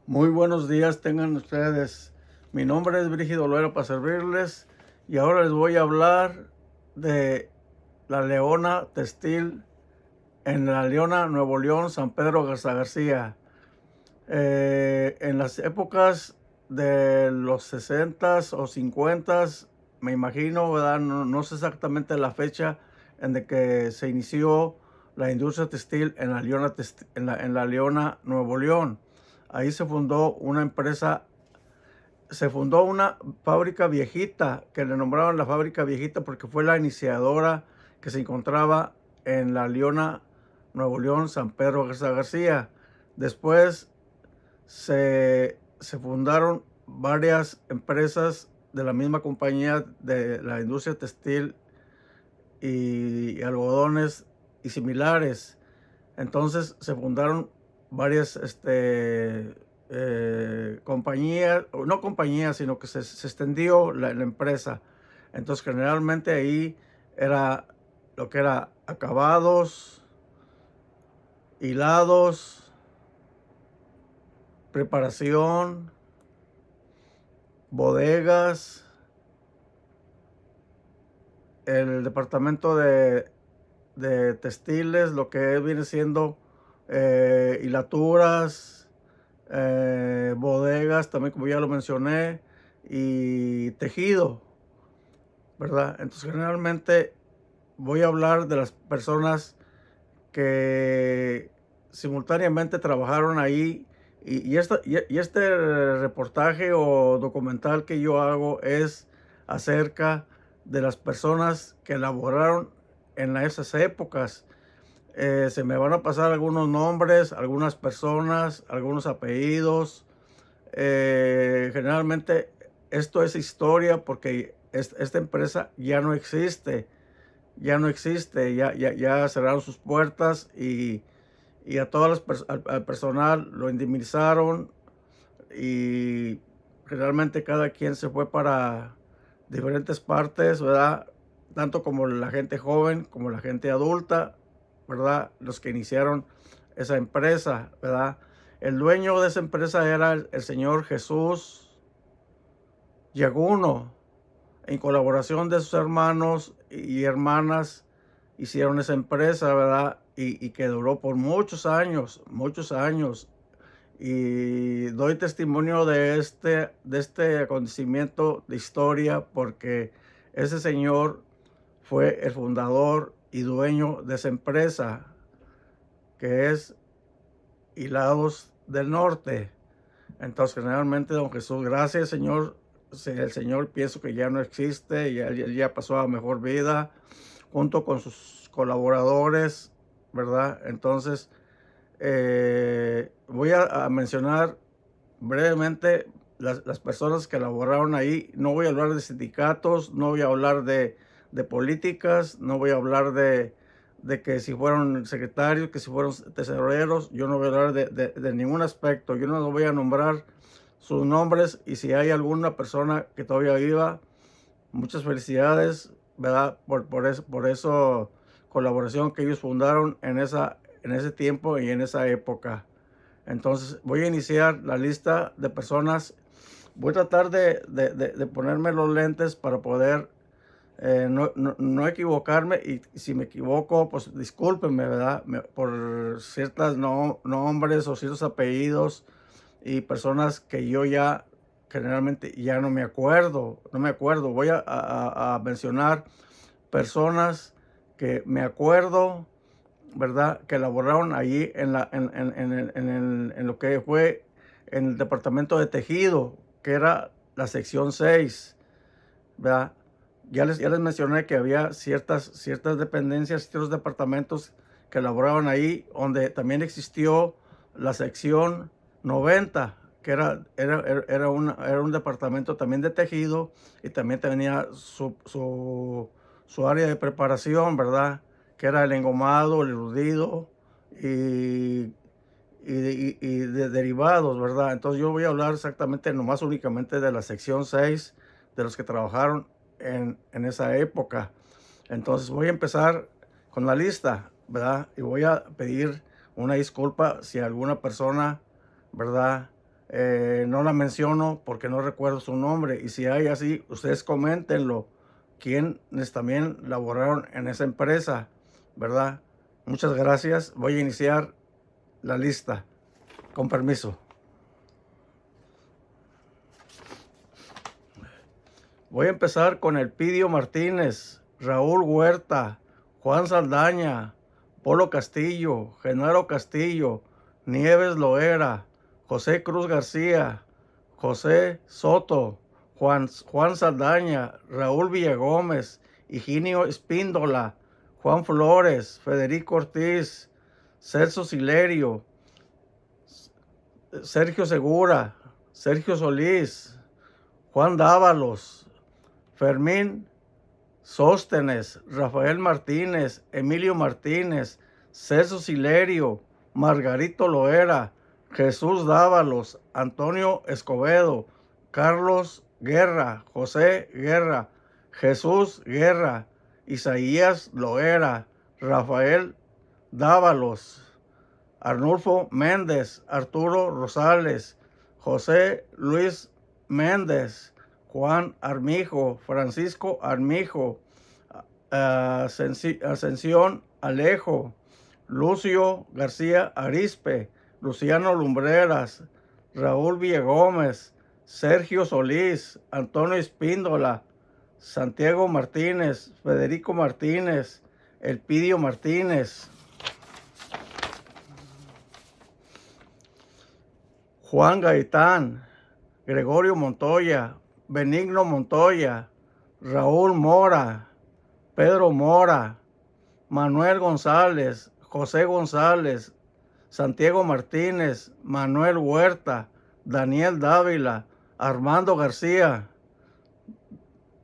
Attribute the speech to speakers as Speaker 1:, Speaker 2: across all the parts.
Speaker 1: Muy buenos días tengan ustedes. Mi nombre es Brígido Loera para servirles y ahora les voy a hablar de la Leona Textil en La Leona, Nuevo León, San Pedro Garza García. En las épocas de los 60s o 50s, me imagino, ¿verdad? No sé exactamente la fecha en de que se inició la industria textil en la Leona, en la Leona, Nuevo León. Ahí se fundó una fábrica viejita, que le nombraban la fábrica viejita porque fue la iniciadora que se encontraba en la Leona, Nuevo León, San Pedro Garza García. Después se fundaron varias empresas de la misma compañía de la industria textil y algodones y similares. Entonces se fundaron varias compañías, o no compañías, sino que se extendió la empresa. Entonces generalmente ahí era lo que era acabados, hilados, preparación, bodegas, el departamento de textiles, lo que viene siendo hilaturas, bodegas, también como ya lo mencioné, y tejido, ¿verdad? Entonces generalmente voy a hablar de las personas que simultáneamente trabajaron ahí y este reportaje o documental que yo hago es acerca de las personas que laboraron en esas épocas. Se me van a pasar algunos nombres, algunas personas, algunos apellidos. Generalmente esto es historia porque esta empresa ya no existe, ya cerraron sus puertas y a todas al personal lo indemnizaron y generalmente cada quien se fue para diferentes partes, ¿verdad? Tanto como la gente joven como la gente adulta, ¿verdad? Los que iniciaron esa empresa, ¿verdad? El dueño de esa empresa era el señor Jesús Yaguno. En colaboración de sus hermanos y hermanas hicieron esa empresa, ¿verdad? Y que duró por muchos años. Y doy testimonio de este acontecimiento de historia porque ese señor fue el fundador y dueño de esa empresa, que es Hilados del Norte. Entonces, generalmente, don Jesús, gracias, Señor. El Señor pienso que ya no existe, ya pasó a mejor vida, junto con sus colaboradores, ¿verdad? Entonces, voy a mencionar brevemente las personas que laboraron ahí. No voy a hablar de sindicatos, no voy a hablar de políticas, no voy a hablar de que si fueron secretarios, que si fueron tesoreros. Yo no voy a hablar de ningún aspecto. Yo no voy a nombrar sus nombres y si hay alguna persona que todavía viva, muchas felicidades, ¿verdad? Por eso colaboración que ellos fundaron en ese tiempo y en esa época. Entonces voy a iniciar la lista de personas. Voy a tratar de ponerme los lentes para poder no equivocarme y si me equivoco, pues discúlpenme, ¿verdad? Por ciertos nombres o ciertos apellidos y personas que yo ya generalmente ya no me acuerdo. Voy a mencionar personas que me acuerdo, ¿verdad? Que laboraron allí en lo que fue en el departamento de tejido, que era la sección 6, ¿verdad? Ya les mencioné que había ciertas dependencias, ciertos departamentos que laboraban ahí, donde también existió la sección 90, que era un departamento también de tejido y también tenía su área de preparación, ¿verdad? Que era el engomado, el urdido y, de derivados, ¿verdad? Entonces yo voy a hablar exactamente, nomás únicamente de la sección 6 de los que trabajaron en esa época. Entonces voy a empezar con la lista, ¿verdad? Y voy a pedir una disculpa si alguna persona, ¿verdad? no la menciono porque no recuerdo su nombre. Y si hay así, ustedes coméntenlo. Quienes también laboraron en esa empresa, ¿verdad? Muchas gracias. Voy a iniciar la lista. Con permiso. Voy a empezar con Elpidio Martínez, Raúl Huerta, Juan Saldaña, Polo Castillo, Genaro Castillo, Nieves Loera, José Cruz García, José Soto, Juan Saldaña, Raúl Villagómez, Higinio Espíndola, Juan Flores, Federico Ortiz, Celso Silerio, Sergio Segura, Sergio Solís, Juan Dávalos, Fermín Sóstenes, Rafael Martínez, Emilio Martínez, Celso Silerio, Margarito Loera, Jesús Dávalos, Antonio Escobedo, Carlos Guerra, José Guerra, Jesús Guerra, Isaías Loera, Rafael Dávalos, Arnulfo Méndez, Arturo Rosales, José Luis Méndez, Juan Armijo, Francisco Armijo, Ascensión Alejo, Lucio García Arispe, Luciano Lumbreras, Raúl Villagómez, Sergio Solís, Antonio Espíndola, Santiago Martínez, Federico Martínez, Elpidio Martínez, Juan Gaitán, Gregorio Montoya, Benigno Montoya, Raúl Mora, Pedro Mora, Manuel González, José González, Santiago Martínez, Manuel Huerta, Daniel Dávila, Armando García,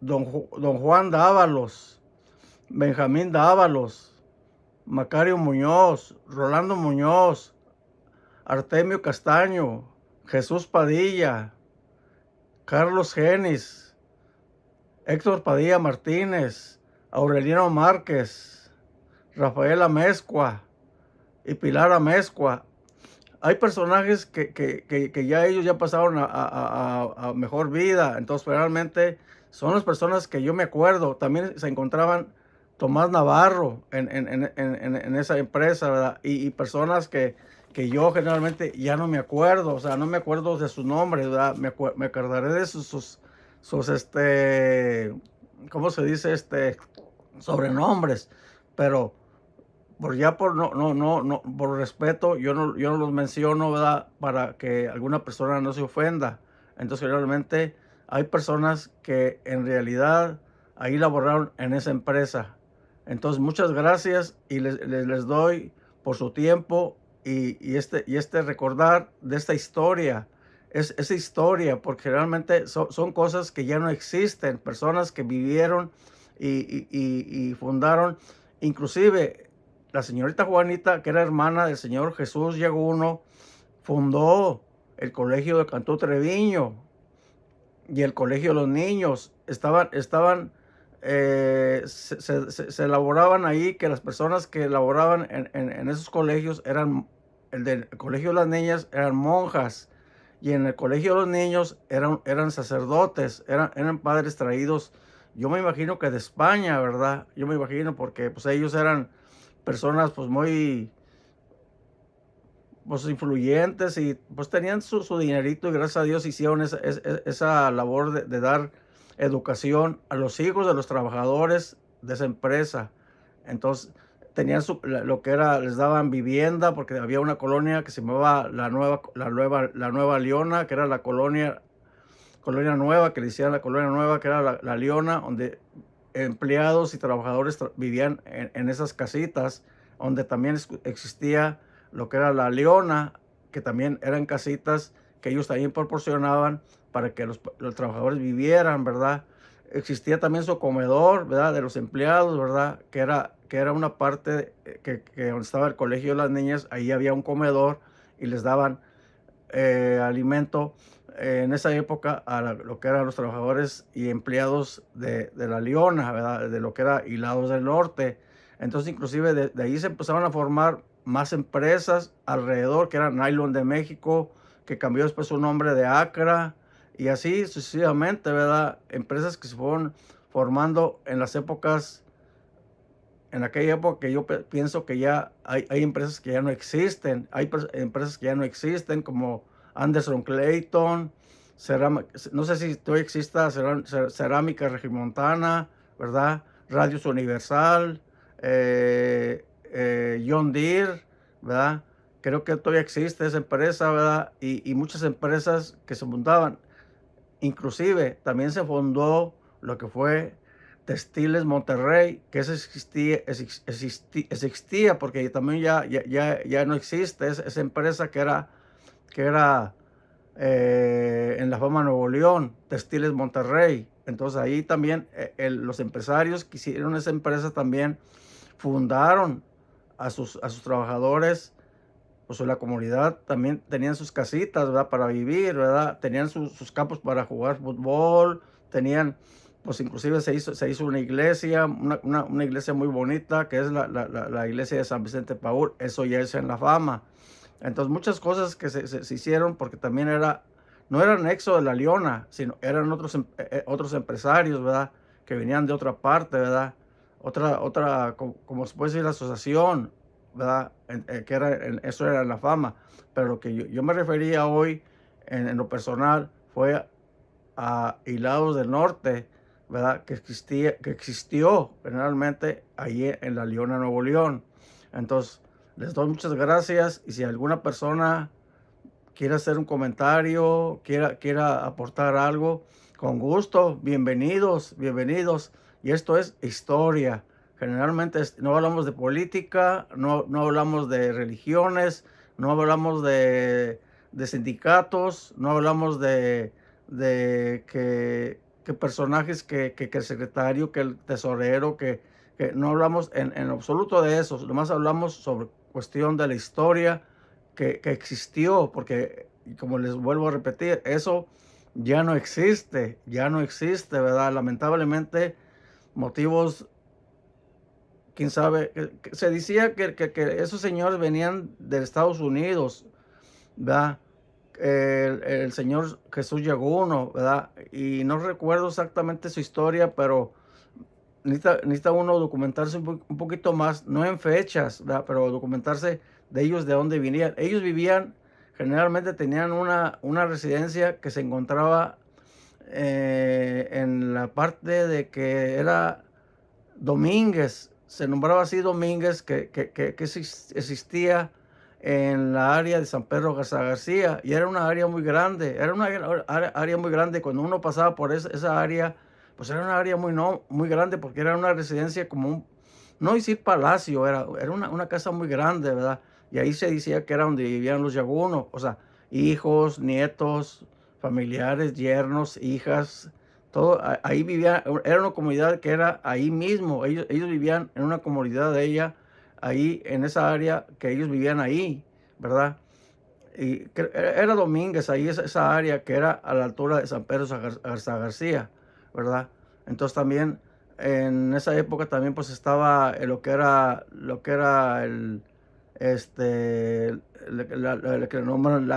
Speaker 1: don Juan Dávalos, Benjamín Dávalos, Macario Muñoz, Rolando Muñoz, Artemio Castaño, Jesús Padilla, Carlos Genis, Héctor Padilla Martínez, Aureliano Márquez, Rafael Amezcua y Pilar Amezcua. Hay personajes que ya ellos ya pasaron a mejor vida, entonces realmente son las personas que yo me acuerdo. También se encontraban Tomás Navarro en esa empresa, ¿verdad? Y personas que yo generalmente ya no me acuerdo, o sea, no me acuerdo de sus nombres, ¿verdad? Me acordaré de sus ¿cómo se dice? Sobrenombres, pero por respeto, yo no los menciono, ¿verdad? Para que alguna persona no se ofenda. Entonces, realmente hay personas que en realidad ahí laboraron en esa empresa. Entonces, muchas gracias y les doy por su tiempo y este recordar de esta historia. Esa historia, porque realmente son cosas que ya no existen, personas que vivieron y fundaron, inclusive la señorita Juanita, que era hermana del señor Jesús Yaguno, fundó el colegio de Cantú Treviño y el colegio de los niños. Se elaboraban ahí que las personas que elaboraban en esos colegios el del colegio de las niñas eran monjas y en el colegio de los niños eran sacerdotes, eran padres traídos, yo me imagino que de España, ¿verdad? Yo me imagino porque pues ellos eran personas pues muy pues influyentes y pues tenían su dinerito y gracias a Dios hicieron esa labor de dar educación a los hijos de los trabajadores de esa empresa. Entonces tenían lo que era, les daban vivienda porque había una colonia que se llamaba la Nueva Leona, que era la colonia nueva, que le decían la colonia nueva, que era la Leona, donde empleados y trabajadores vivían en esas casitas, donde también existía lo que era la Leona, que también eran casitas que ellos también proporcionaban para que los trabajadores vivieran, ¿verdad? Existía también su comedor, ¿verdad? De los empleados, ¿verdad? Que era una parte donde estaba el colegio de las niñas, ahí había un comedor y les daban alimento en esa época a lo que eran los trabajadores y empleados de la Leona, ¿verdad? De lo que era Hilados del Norte. Entonces, inclusive de ahí se empezaron a formar más empresas alrededor, que era Nylon de México, que cambió después su nombre de Acra, y así sucesivamente, ¿verdad? Empresas que se fueron formando en las épocas, en aquella época que yo pienso que ya hay empresas que ya no existen, empresas que ya no existen, como Anderson Clayton, no sé si todavía exista Cerámica Regimontana, ¿verdad? Radios Universal, John Deere, ¿verdad? Creo que todavía existe esa empresa, ¿verdad? Y muchas empresas que se fundaban. Inclusive también se fundó lo que fue Textiles Monterrey, que eso existía porque también ya no existe esa empresa que era en La Fama, Nuevo León, Textiles Monterrey. Entonces ahí también los empresarios que hicieron esa empresa también fundaron a sus trabajadores, pues la comunidad también tenían sus casitas, ¿verdad? Para vivir, ¿verdad? Tenían sus campos para jugar fútbol, tenían, pues inclusive se hizo una iglesia, una iglesia muy bonita, que es la iglesia de San Vicente Paúl. Eso ya es en La Fama. Entonces muchas cosas que se hicieron porque también no era nexo de La Leona, sino eran otros empresarios, ¿verdad? Que venían de otra parte, ¿verdad? Como se puede decir, la asociación, ¿verdad? Eso era La Fama. Pero lo que yo me refería hoy en lo personal fue a Hilados del Norte, ¿verdad? Que existió generalmente allí en La Leona, Nuevo León. Entonces, les doy muchas gracias, y si alguna persona quiere hacer un comentario, quiera aportar algo, con gusto, bienvenidos, bienvenidos. Y esto es historia. Generalmente no hablamos de política, no hablamos de religiones, no hablamos de sindicatos, no hablamos de que personajes, que el secretario, que el tesorero, que no hablamos en absoluto de eso. Nomás hablamos sobre cuestión de la historia que existió, porque, como les vuelvo a repetir, eso ya no existe, ¿verdad? Lamentablemente, motivos, quién sabe, se decía que esos señores venían de Estados Unidos, ¿verdad? El señor Jesús Yaguno, ¿verdad? Y no recuerdo exactamente su historia, pero necesita uno documentarse un poquito más, no en fechas, ¿verdad? Pero documentarse de ellos, de dónde venían. Ellos vivían, generalmente tenían una residencia que se encontraba en la parte de que era Domínguez, se nombraba así Domínguez, que existía en la área de San Pedro Garza García, y era una área muy grande, era una área muy grande. Cuando uno pasaba por esa área, pues era una área muy grande, porque era una residencia como no decir palacio, era una casa muy grande, ¿verdad? Y ahí se decía que era donde vivían los yagunos, o sea, hijos, nietos, familiares, yernos, hijas, todo. Ahí vivía, era una comunidad que era ahí mismo. Ellos vivían en una comunidad de ella, ahí en esa área, que ellos vivían ahí, ¿verdad? Y era Domínguez, ahí esa área que era a la altura de San Pedro Garza García, ¿verdad? Entonces también en esa época también pues estaba lo que era este, que le nombran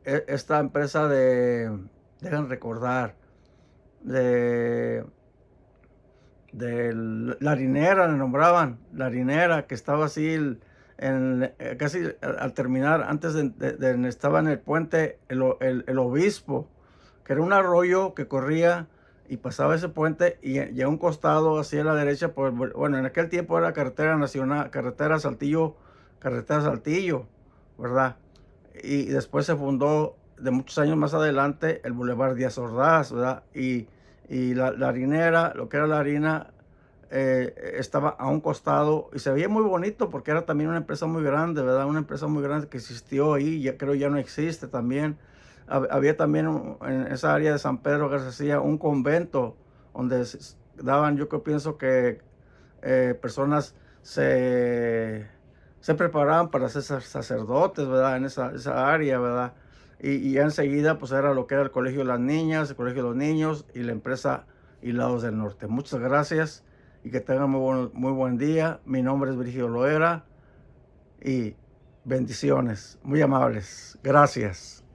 Speaker 1: esta empresa dejan recordar, de la harinera, le nombraban, la harinera, que estaba así casi al terminar, antes estaba en el puente el obispo, que era un arroyo que corría y pasaba ese puente, y a un costado, hacia la derecha, pues, bueno, en aquel tiempo era carretera nacional, carretera Saltillo, ¿verdad? Y después se fundó, de muchos años más adelante, el Boulevard Díaz Ordaz, ¿verdad? Y la harinera, lo que era la harina, estaba a un costado, y se veía muy bonito porque era también una empresa muy grande, ¿verdad? Una empresa muy grande que existió ahí, creo ya no existe también. Había también en esa área de San Pedro García un convento donde daban, yo pienso que personas se preparaban para ser sacerdotes, ¿verdad? En esa área, ¿verdad? Y ya enseguida, pues era lo que era el colegio de las niñas, el colegio de los niños, y la empresa Hilados del Norte. Muchas gracias, y que tengan muy buen día. Mi nombre es Virgilio Loera, y Bendiciones, muy amables. Gracias.